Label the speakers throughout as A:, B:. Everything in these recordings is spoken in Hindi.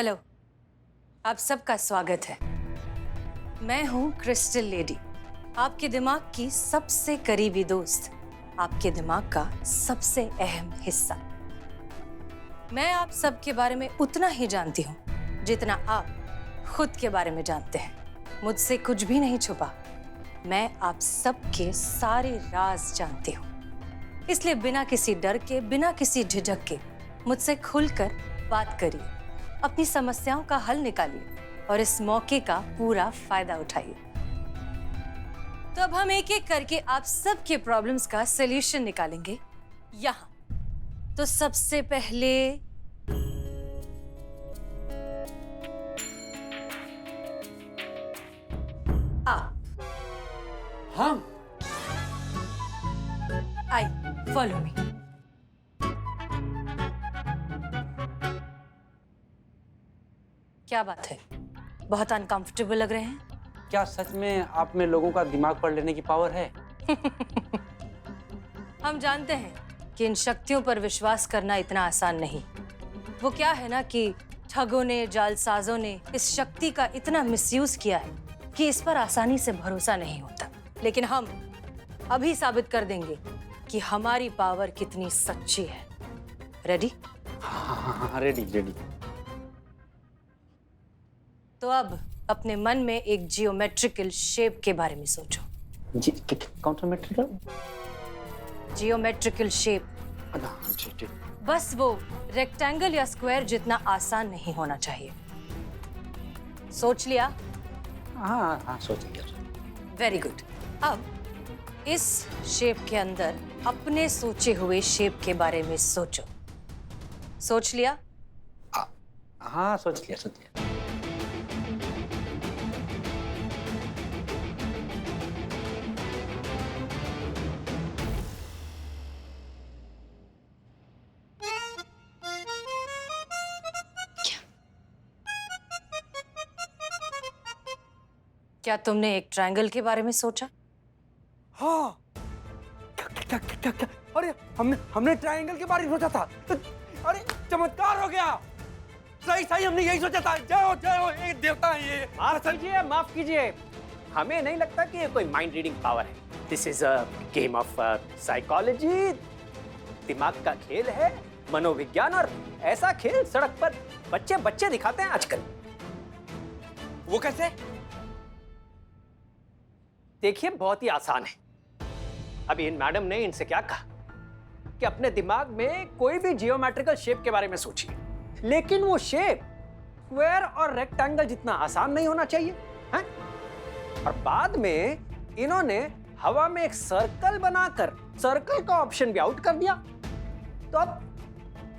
A: हेलो, आप सबका स्वागत है। मैं हूं क्रिस्टल लेडी, आपके दिमाग की सबसे करीबी दोस्त, आपके दिमाग का सबसे अहम हिस्सा। मैं आप सबके बारे में उतना ही जानती हूं जितना आप खुद के बारे में जानते हैं। मुझसे कुछ भी नहीं छुपा। मैं आप सबके सारे राज जानती हूं। इसलिए बिना किसी डर के, बिना किसी झिझक के मुझसे खुलकर बात करिए, अपनी समस्याओं का हल निकालिए और इस मौके का पूरा फायदा उठाइए। तो अब हम एक एक करके आप सबके प्रॉब्लम्स का सॉल्यूशन निकालेंगे यहां। तो सबसे पहले आप।
B: हम?
A: आई, फॉलो मी। क्या बात है, बहुत अनकंफर्टेबल लग रहे हैं?
B: क्या सच में आप में लोगों का दिमाग पढ़ लेने की पावर है?
A: हम जानते हैं कि इन शक्तियों पर विश्वास करना इतना आसान नहीं। वो क्या है ना कि ठगों ने, जालसाजों ने इस शक्ति का इतना मिसयूज किया है कि इस पर आसानी से भरोसा नहीं होता। लेकिन हम अभी साबित कर देंगे कि हमारी पावर कितनी सच्ची है। रेडी?
B: हाँ, रेडी रेडी।
A: तो अब अपने मन में एक जियोमेट्रिकल शेप के बारे में सोचो।
B: जी, कौन सा मेट्रिकल?
A: Geometrical shape.
B: जी।
A: बस वो रेक्टेंगल या स्क्वायर जितना आसान नहीं होना चाहिए। सोच लिया?
B: हाँ, सोच लिया।
A: Very good. अब इस शेप के अंदर अपने सोचे हुए शेप के बारे में सोचो। सोच लिया?
B: हाँ, सोच लिया।
A: क्या तुमने एक ट्रायंगल के बारे में सोचा?
B: हाँ। क्या? अरे हमने ट्रायंगल के बारे में सोचा था। अरे चमत्कार हो गया। सही हमने यही सोचा था। जय हो ये देवता है ये।
C: माफ कीजिए, हमें नहीं लगता कि ये कोई माइंड रीडिंग पावर है। This is a game of psychology. दिमाग का खेल है, मनोविज्ञान। और ऐसा खेल सड़क पर बच्चे दिखाते हैं आजकल।
B: वो कैसे?
C: देखिए, बहुत ही आसान है। अभी इन मैडम ने इनसे क्या कहा कि अपने दिमाग में कोई भी जियोमेट्रिकल शेप के बारे में सोचिए, लेकिन वो शेप स्क्वायर और रेक्टेंगल जितना आसान नहीं होना चाहिए, हैं? और बाद में इन्होंने हवा में एक सर्कल बनाकर सर्कल का ऑप्शन भी आउट कर दिया। तो अब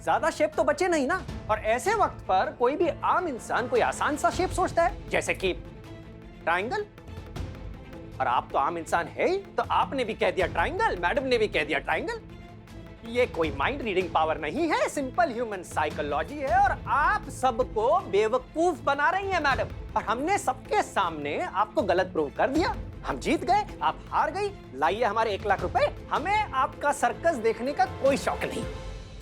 C: ज्यादा शेप तो बचे नहीं ना। और ऐसे वक्त पर कोई भी आम इंसान कोई आसान सा शेप सोचता है, जैसे कि ट्रायंगल। और आप तो आम इंसान है ही, तो आपने भी कह दिया ट्रायंगल, मैडम ने भी कह दिया ट्रायंगल। ये कोई माइंड रीडिंग पावर नहीं है, सिंपल ह्यूमन साइकोलॉजी है। और आप सबको बेवकूफ बना रही हैं मैडम। और हमने सबके सामने आपको गलत प्रूव कर दिया। हम जीत गए, आप हार गई। लाइए हमारे 1 लाख रुपए। हमें आपका सर्कस देखने का कोई शौक नहीं।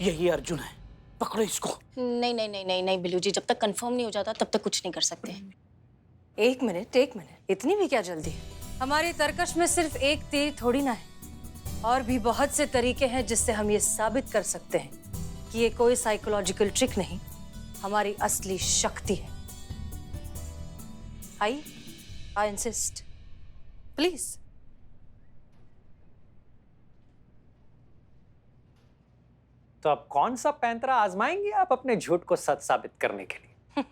B: यही अर्जुन है, पकड़ो इसको।
D: नहीं बिल्लू जी, जब तक कंफर्म नहीं हो जाता तब तक कुछ नहीं कर सकते।
A: एक मिनट, इतनी भी क्या जल्दी है? हमारी तरकश में सिर्फ एक तीर थोड़ी ना है, और भी बहुत से तरीके हैं जिससे हम ये साबित कर सकते हैं कि ये कोई साइकोलॉजिकल ट्रिक नहीं, हमारी असली शक्ति है। I insist, please.
C: तो अब कौन सा पैंतरा आजमाएंगे आप अपने झूठ को सच साबित करने के लिए?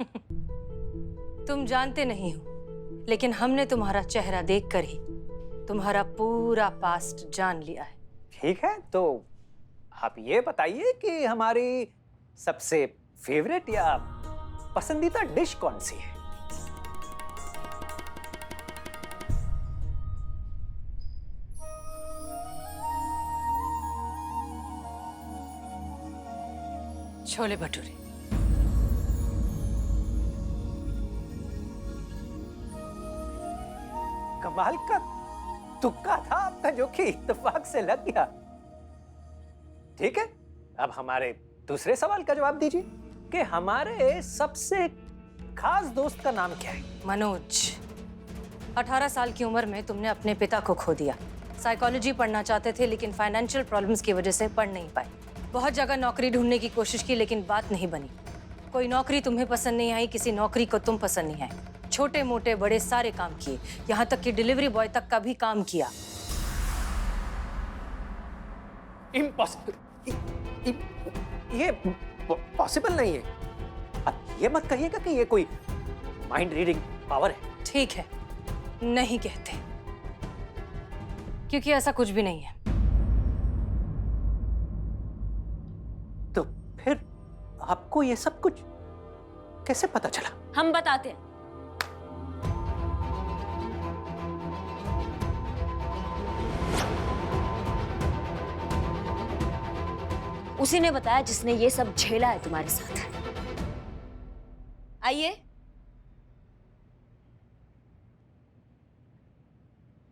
A: तुम जानते नहीं हो, लेकिन हमने तुम्हारा चेहरा देखकर ही तुम्हारा पूरा पास्ट जान लिया है।
C: ठीक है, तो आप ये बताइए कि हमारी सबसे फेवरेट या पसंदीदा डिश कौन सी है?
A: छोले भटूरे।
C: कमाल का तुक्का था आपका, जो कि इत्तेफाक से लग गया। ठीक है, अब हमारे दूसरे सवाल का जवाब दीजिए। कि हमारे सबसे खास दोस्त का नाम क्या है?
A: मनोज, 18 साल की उम्र में तुमने अपने पिता को खो दिया। साइकोलॉजी पढ़ना चाहते थे लेकिन फाइनेंशियल प्रॉब्लम्स की वजह से पढ़ नहीं पाए। बहुत जगह नौकरी ढूंढने की कोशिश की लेकिन बात नहीं बनी। कोई नौकरी तुम्हें पसंद नहीं आई, किसी नौकरी को तुम पसंद नहीं आए। छोटे मोटे बड़े सारे काम किए, यहाँ तक कि डिलीवरी बॉय तक का भी काम किया।
C: इम्पॉसिबल, ये पॉसिबल नहीं है। अब ये मत कहिएगा कि ये कोई माइंड रीडिंग पावर है।
A: ठीक है, नहीं कहते, क्योंकि ऐसा कुछ भी नहीं है।
C: तो फिर आपको ये सब कुछ कैसे पता चला?
D: हम बताते हैं। उसी ने बताया जिसने ये सब झेला है तुम्हारे साथ। आइए।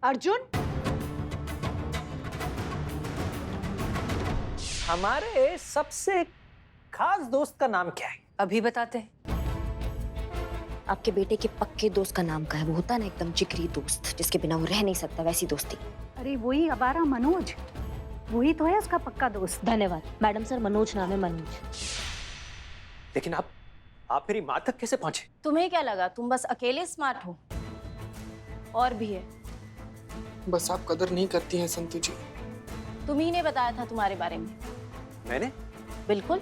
E: अर्जुन,
C: हमारे सबसे खास दोस्त का नाम क्या है?
A: अभी बताते हैं।
D: आपके बेटे के पक्के दोस्त का नाम का है। वो होता है ना एकदम जिगरी दोस्त, जिसके बिना वो रह नहीं सकता, वैसी दोस्ती।
E: अरे वही अबारा मनोज, वही तो है उसका पक्का दोस्त।
D: धन्यवाद मैडम सर, मनोज नाम है, मनोज।
C: लेकिन आप मेरी माँ तक कैसे पहुंचे?
D: तुम्हें क्या लगा तुम बस अकेले स्मार्ट हो? और भी है।
F: बस आप कदर नहीं करती हैं संतु जी।
D: तुम ही ने बताया था तुम्हारे बारे में।
C: मैंने?
D: बिल्कुल।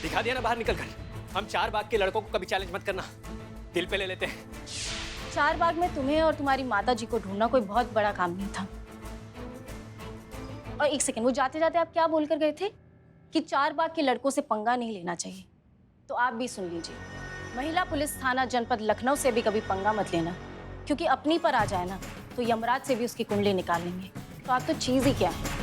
C: दिखा दिया ना बाहर निकल कर। हम 4 बाग के लड़कों को कभी चैलेंज मत करना, दिल पे ले लेते हैं।
D: 4 बाग में तुम्हें और तुम्हारी माता जी को ढूंढना कोई बहुत बड़ा काम नहीं था। और एक सेकंड, वो जाते जाते आप क्या बोलकर गए थे? कि 4 बाग के लड़कों से पंगा नहीं लेना चाहिए। तो आप भी सुन लीजिए, महिला पुलिस थाना जनपद लखनऊ से भी कभी पंगा मत लेना, क्योंकि अपनी पर आ जाए ना तो यमराज से भी उसकी कुंडली निकाल लेंगे। तो आप तो चीज ही क्या है।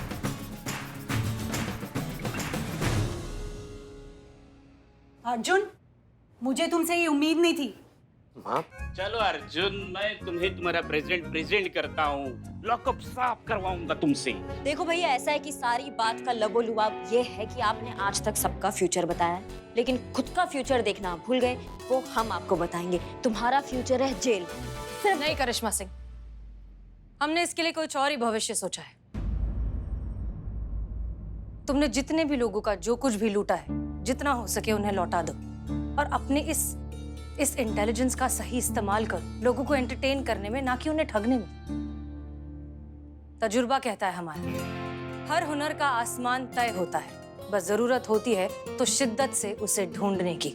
E: अर्जुन, मुझे तुमसे ये उम्मीद नहीं थी।
C: माँ,
G: चलो अर्जुन, मैं तुम्हें तुम्हारा प्रेजेंट करता हूँ। लॉकअप साफ करवाऊंगा तुमसे।
D: देखो भैया, ऐसा है कि सारी बात का लबोलुआब ये है कि आपने आज तक सबका फ्यूचर बताया, लेकिन खुद का फ्यूचर देखना आप भूल गए। वो हम आपको बताएंगे। तुम्हारा फ्यूचर है जेल।
A: नहीं करिश्मा सिंह, हमने इसके लिए कुछ और ही भविष्य सोचा है। तुमने जितने भी लोगों का जो कुछ भी लूटा है, जितना हो सके उन्हें लौटा दो और अपने इस इंटेलिजेंस का सही इस्तेमाल करो, लोगों को एंटरटेन करने में, ना कि उन्हें ठगने में। तजुर्बा कहता है हमारा, हर हुनर का आसमान तय होता है, बस जरूरत होती है तो शिद्दत से उसे ढूंढने की।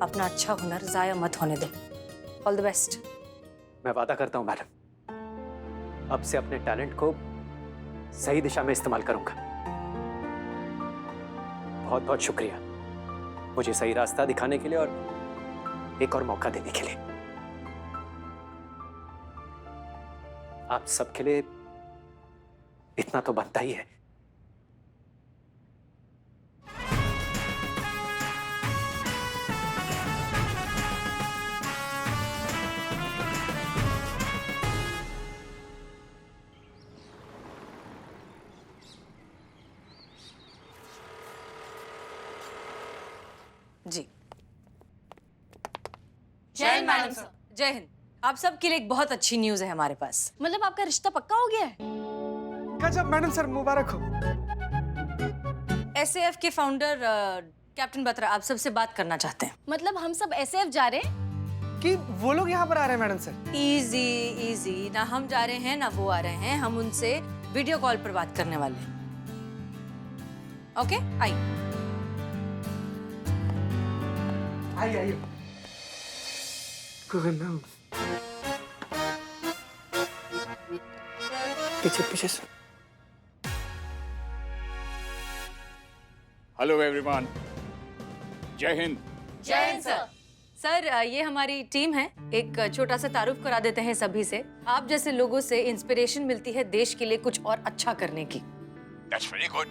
A: अपना अच्छा हुनर जाया मत होने दो। All the best.
C: मैं वादा करता हूँ मैडम, अब से अपने टैलेंट को सही दिशा में इस्तेमाल करूंगा। बहुत बहुत शुक्रिया मुझे सही रास्ता दिखाने के लिए और एक और मौका देने के लिए। आप सबके लिए इतना तो बनता ही है।
A: जी, जय हिंद मैडम सर। जय हिंद। आप सबके लिए एक बहुत अच्छी न्यूज है हमारे पास।
D: मतलब आपका रिश्ता पक्का हो गया है?
F: गजब मैडम सर, मुबारक हो।
A: एसएएफ के फाउंडर कैप्टन बत्रा आप सबसे बात करना चाहते हैं।
D: मतलब हम सब एसएएफ जा रहे हैं?
F: कि वो लोग यहाँ पर आ रहे हैं मैडम सर?
A: इजी इजी, ना हम जा रहे हैं ना वो आ रहे हैं। हम उनसे वीडियो कॉल पर बात करने वाले हैं। ओके, आइए।
F: आइए। पीछे से।
G: हेलो एवरीवन, जय हिंद।
A: जय हिंद सर। सर, ये हमारी टीम है। एक छोटा सा तारुफ करा देते हैं सभी से। आप जैसे लोगों से इंस्पिरेशन मिलती है देश के लिए कुछ और अच्छा करने की।
G: That's very good.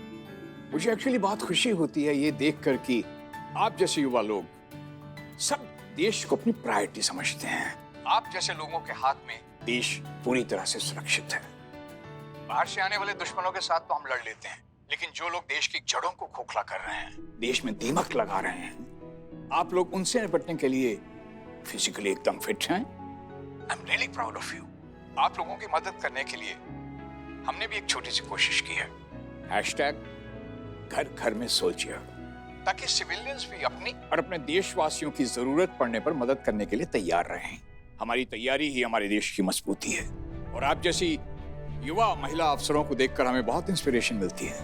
G: मुझे एक्चुअली बहुत खुशी होती है ये देखकर कि आप जैसे युवा लोग सब देश को अपनी प्रायोरिटी समझते हैं। आप जैसे लोगों के हाथ में देश पूरी तरह से सुरक्षित है। बाहर से आने वाले दुश्मनों के साथ तो हम लड़ लेते हैं, लेकिन जो लोग देश की जड़ों को खोखला कर रहे हैं, देश में दीमक लगा रहे हैं, आप लोग उनसे निपटने के लिए फिजिकली एकदम फिट हैं। I am really proud of you. आप लोगों की मदद करने के लिए हमने भी एक छोटी सी कोशिश की है। हैशटैग घर घर में सोल्जर, ताकि सिविलियंस भी अपनी और अपने देशवासियों की जरूरत पड़ने पर मदद करने के लिए तैयार रहें। हमारी तैयारी ही हमारे देश की मजबूती है, और आप जैसी युवा महिला अफसरों को देखकर हमें बहुत इंस्पिरेशन मिलती है।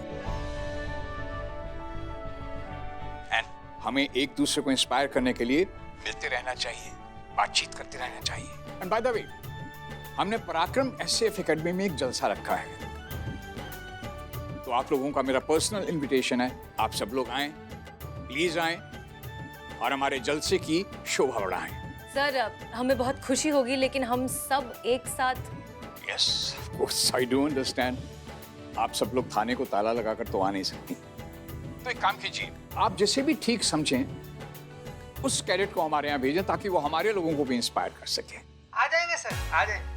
G: एंड हमें एक दूसरे को इंस्पायर करने के लिए मिलते रहना चाहिए, बातचीत करते रहना चाहिए। एंड बाय द वे, हमने पराक्रम एसएफ एकेडमी में एक जलसा रखा है, तो आप लोगों का मेरा पर्सनल इनविटेशन है, आप सब लोग आएं, प्लीज आएं और हमारे जलसे की शोभा बढ़ाएं।
A: सर, हमें बहुत खुशी होगी, लेकिन हम सब एक साथ।
G: Yes, of course, I do understand. आप सब लोग थाने को ताला लगाकर तो आ नहीं सकती, तो एक काम कीजिए, आप जैसे भी ठीक समझें उस कैडेट को हमारे यहाँ भेजें, ताकि वो हमारे लोगों को भी इंस्पायर कर सके।
F: आ जाएंगे सर, आ जाएंगे।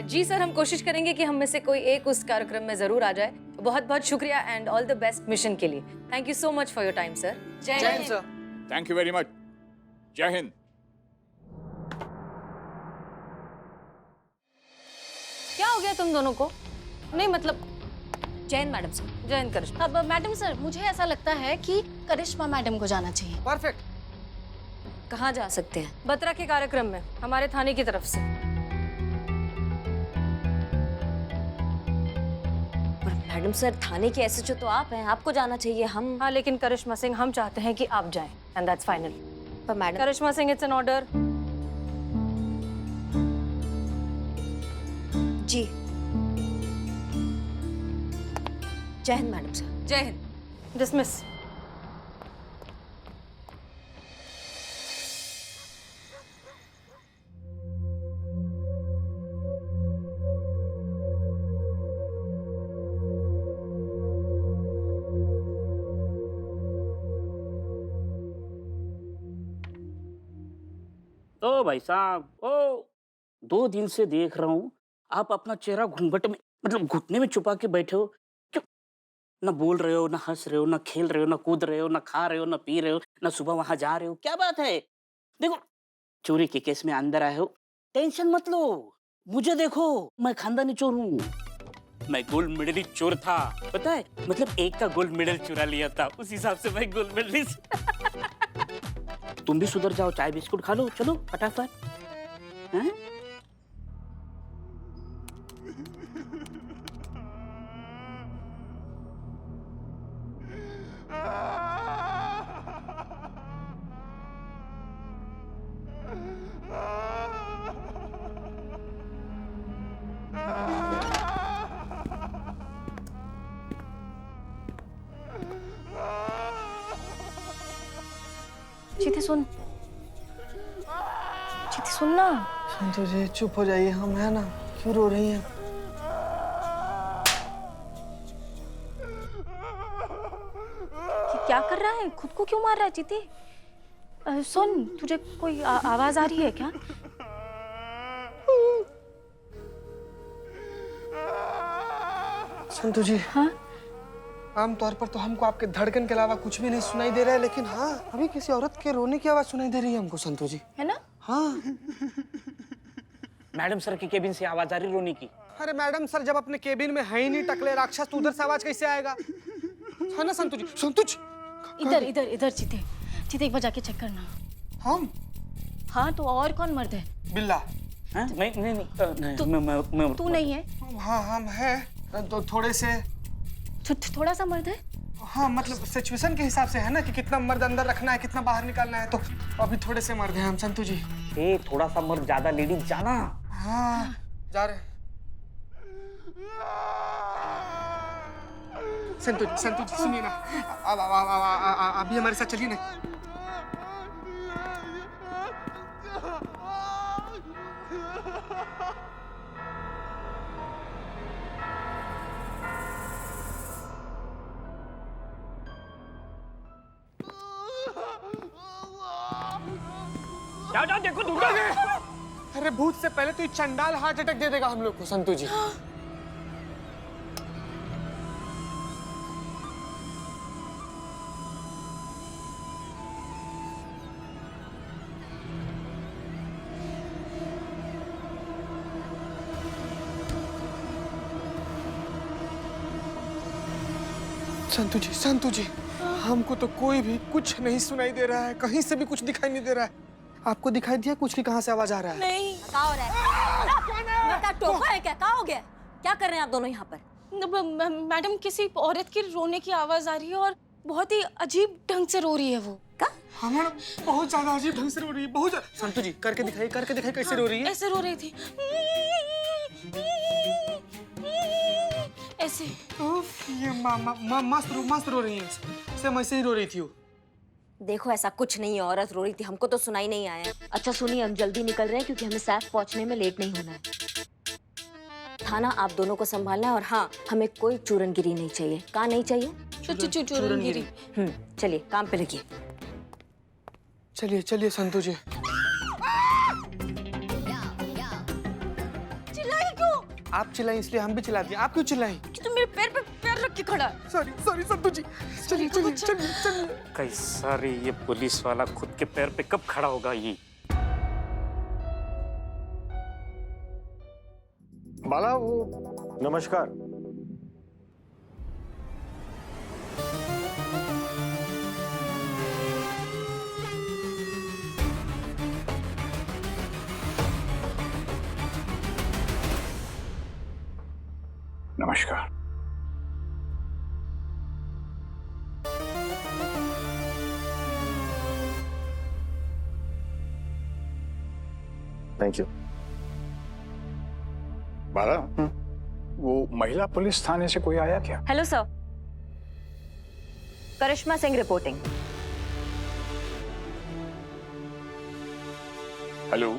A: जी सर, हम कोशिश करेंगे कि हम में से कोई एक उस कार्यक्रम में जरूर आ जाए। बहुत बहुत शुक्रिया and all the best mission के लिए। Thank you so much for your time sir.
F: Jai Hind sir.
G: Thank you very much. Jai Hind.
A: क्या हो गया तुम दोनों को? नहीं मतलब,
D: जय हिंद मैडम सर।
A: जय हिंद करिश्मा।
D: अब मैडम सर, मुझे ऐसा लगता है कि करिश्मा मैडम को जाना चाहिए।
F: परफेक्ट।
A: कहाँ जा सकते हैं? बत्रा के कार्यक्रम में, हमारे थाने की तरफ से।
H: मैडम सर, थाने के एसएचओ तो आप हैं, आपको जाना चाहिए। हम
A: हाँ, लेकिन करिश्मा सिंह, हम चाहते हैं कि आप जाएं एंड दैट्स फाइनल।
H: पर madam,
A: Karishma Singh, it's an order.
H: जी। Jai Hind madam sir.
A: Jai Hind. Dismiss.
I: ओ भाई साहब, ओ 2 दिन से देख रहा हूँ आप अपना चेहरा घूंघट में, मतलब घुटने में छुपा के बैठे हो। क्यों? ना बोल रहे हो, ना हंस रहे हो, ना खेल रहे हो, ना कूद रहे हो, ना खा रहे हो, ना पी रहे हो, ना सुबह वहां जा रहे हो। क्या बात है? देखो, चोरी के केस में अंदर आए हो, टेंशन मत लो। मुझे देखो, मैं खानदानी चोर हूँ। मैं गोल्ड मेडलिस्ट चोर था, पता है? मतलब एक का गोल्ड मेडल चुरा लिया था, उस हिसाब से मैं गोल्ड मेडलिस्ट। तुम भी सुधर जाओ, चाय बिस्कुट खा लो, चलो फटाफट। हैं?
D: चीते सुन, चीते सुन ना।
F: संतोष जी, चुप हो जाइए, हम है ना। क्यों रो रही हैं?
D: क्या कर रहा है? खुद को क्यों मार रहा है चीते? सुन, तुझे कोई आवाज आ रही है क्या?
F: संतोष जी,
D: हाँ?
F: आमतौर पर तो हमको आपके धड़कन के अलावा कुछ भी नहीं सुनाई दे रहा है, लेकिन हाँ, अभी किसी औरत के रोने की आवाज सुनाई दे रही है हमको संतोष जी।
D: है ना?
F: हाँ।
I: मैडम सर की केबिन से आवाज आ रही रोने की।
F: अरे मैडम सर, जब अपने केबिन में है ही नहीं टकले राक्षस, तो उधर से आवाज कैसे आएगा? है ना संतोष जी? संतोष,
D: इधर इधर इधर चीते, चीते एक बार जाके चेक करना।
F: हम?
D: हाँ, तो और कौन मर्द है?
F: बिल्ला।
I: हाँ? नहीं,
D: तू-
I: मैं
D: तू नहीं है?
F: हाँ, हम हैं, तो थोड़े से।
D: थोड़ा सा मर्द है?
F: हाँ, मतलब सिचुएशन के हिसाब से है ना, कि कितना मर्द अंदर रखना है, कितना बाहर निकालना है, तो अभी थोड़े से मर्द हैं हम संतोष जी।
I: ए, थोड़ा सा मर्द, ज्यादा लेडीज जाना।
F: हाँ, जा रहे हैं। संतोष जी सुनिए ना, अभी हमारे साथ चलिए ना।
I: जाओ देखो, दूंगा।
F: अरे भूत से पहले तो ये चंडाल हार्ट अटैक दे देगा हम लोग को संतोष जी। संतु जी, हमको तो कोई भी कुछ नहीं सुनाई दे रहा है, कहीं से भी कुछ दिखाई नहीं दे रहा है। आपको दिखाई दिया कुछ की कहाँ से आवाज आ रहा है?
D: नहीं।
H: क्या हो रहा है? क्या टोका है क्या? क्या हो गया? क्या कर रहे हैं आप दोनों यहाँ पर?
D: मैडम, किसी औरत की रोने की आवाज आ रही है और बहुत ही अजीब ढंग से रो रही है वो।
F: हाँ मैडम, बहुत ज्यादा अजीब ढंग से रो रही है, बहुत ज्यादा। संतु जी करके दिखाइए कैसे रो रही है?
D: ऐसे रो रही थी, ऐसे।
F: उफ, ये मस्त रो रही है, सेम ऐसे ही रो रही थी वो।
H: देखो ऐसा कुछ नहीं है, औरत रो रही थी, हमको तो सुनाई नहीं आया। अच्छा सुनिए, हम जल्दी निकल रहे हैं क्योंकि हमें सैफ पहुंचने में लेट नहीं होना है। थाना आप दोनों को संभालना है और हाँ, हमें कोई चूरनगिरी नहीं चाहिए। कहाँ नहीं चाहिए?
D: चूरनगिरी।
H: चलिए काम पे लगिए।
F: चलिए संतु जी।
D: चिल्लाई क्यों?
F: आप चिल्लाई इसलिए हम भी चिल्ला दिए। आप क्यों चिल्लाई?
D: कि तुम मेरे पैर पे पैर रख के खड़ा है।
F: सॉरी संतु जी। चलिए।
I: कैसा रे ये पुलिस वाला, खुद के पैर पे कब खड़ा होगा ये?
J: बाला, वो नमस्कार।
G: नमस्कार।
J: Thank you.
G: बाला, वो महिला पुलिस थाने से कोई आया क्या?
H: Hello sir, Karishma Singh reporting.
G: Hello,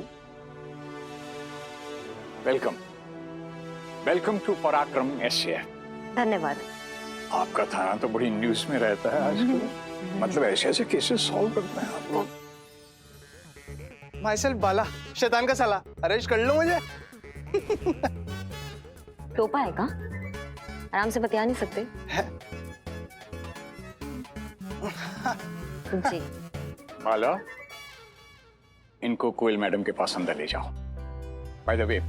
G: welcome to Parakram SF.
H: धन्यवाद।
G: आपका थाना तो बड़ी न्यूज में रहता है आजकल। मतलब ऐसे केसेस सॉल्व करते हैं आप लोग।
F: माइसेल्फ बाला, शैतान का साला, अरेस्ट कर लो मुझे।
H: टोपा है का? आराम से बतिया नहीं सकते? जी।
G: बाला, इनको कोयल मैडम के पास अंदर ले जाओ। बाय द वे,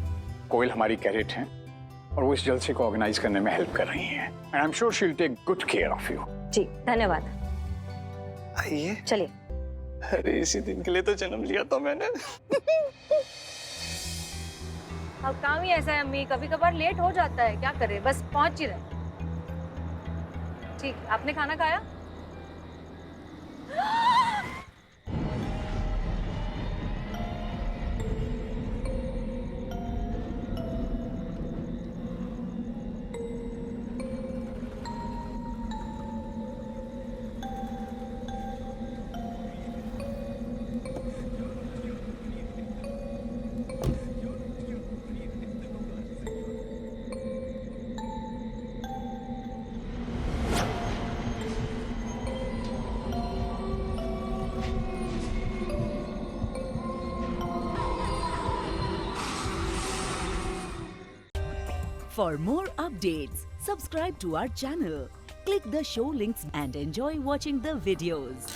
G: कोयल हमारी कैडेट हैं और वो इस जलसे को ऑर्गेनाइज करने में हेल्प कर रही हैं। And I am sure she will take good care of you.
H: जी धन्यवाद।
F: आइए।
H: चलिए।
F: अरे इसी दिन के लिए तो जन्म लिया था मैंने।
A: अब काम ही ऐसा है अम्मी, कभी कभार लेट हो जाता है, क्या करें, बस पहुंच ही रहे। ठीक, आपने खाना खाया?
K: For more updates, subscribe to our channel, click the show links and enjoy watching the videos.